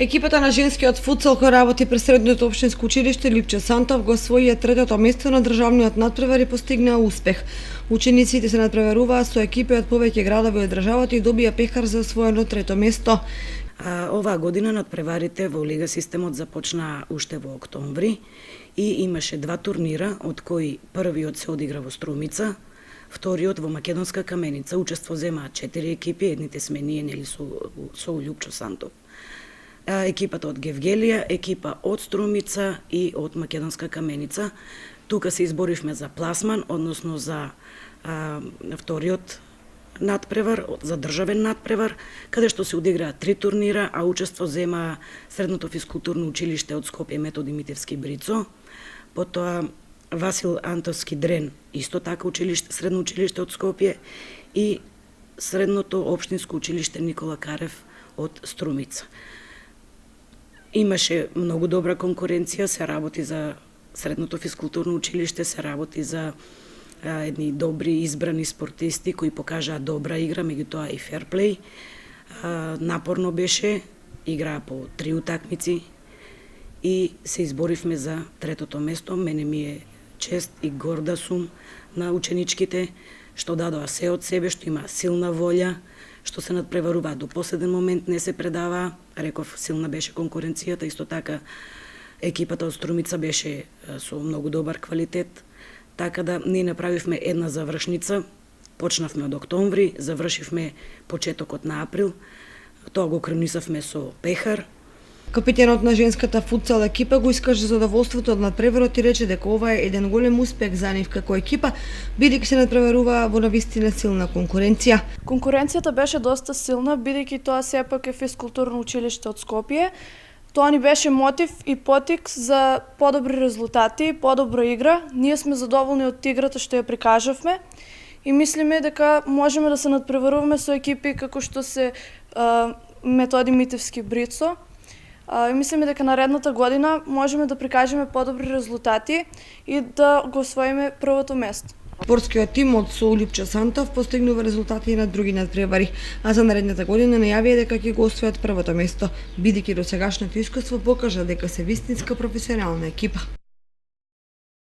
Екипата на женскиот футсал кој работи при средното општинско училиште Липче Сантов го освоија третото место на државниот надпревар и постигнаа успех. Учениците се надпреваруваа со екипи од повеќе градови од државата и добија пехар за освоено трето место. Оваа година надпреварите во лига системот започнаа уште во октомври и имаше два турнира, од кои првиот се одигра во Струмица, вториот во Македонска Каменица. Учество земаа 4 екипи, едните сме ние нели со Липче Сантов. Екипата од Гевгелија, екипа од Струмица и од Македонска Каменица. Тука се изборивме за пласман, односно за вториот надпревар, за државен надпревар, каде што се одиграа 3 турнира, а учество зема Средното физкултурно училиште од Скопје Методи Митевски Брицо, потоа Васил Антовски Дрен, исто така средно училиште од Скопје и Средното општинско училиште Никола Карев од Струмица. Имаше многу добра конкуренција, се работи за Средното физкултурно училиште, се работи за едни добри избрани спортисти кои покажаа добра игра, меѓутоа и ферплей. Напорно беше, играа по 3 утакмици и се изборивме за третото место. Мене ми е чест и горда сум на ученичките, што дадоа се од себе, што има силна волја, што се надпреваруваа до последен момент, не се предаваа. Реков, силна беше конкуренцијата, исто така екипата од Струмица беше со многу добар квалитет, така да ние направивме една завршница, почнавме од октомври, завршивме почетокот на април, тоа го кремнисавме со пехар. Капитенот на женската футсал екипа го искаже задоволството од надпреварот и рече дека ова е еден голем успех за нив како екипа, бидејќи се надпреварува во навистина силна конкуренција. Конкуренцијата беше доста силна, бидејќи тоа сепак е физкултурно училиште од Скопје. Тоа ни беше мотив и потик за подобри резултати, подобра игра. Ние сме задоволни од играта што ја прикажавме и мислиме дека можеме да се надпреваруваме со екипи како што се Методи Митевски Брицо. И мислиме дека наредната година можеме да прикажеме подобри резултати и да го освоиме првото место. Спортскиот тим од со Липче Сантов постигнува резултати и на други надпревари, а за наредната година најавија дека ќе го освојат првото место, бидејќи досегашното искуство покажа дека се вистинска професионална екипа.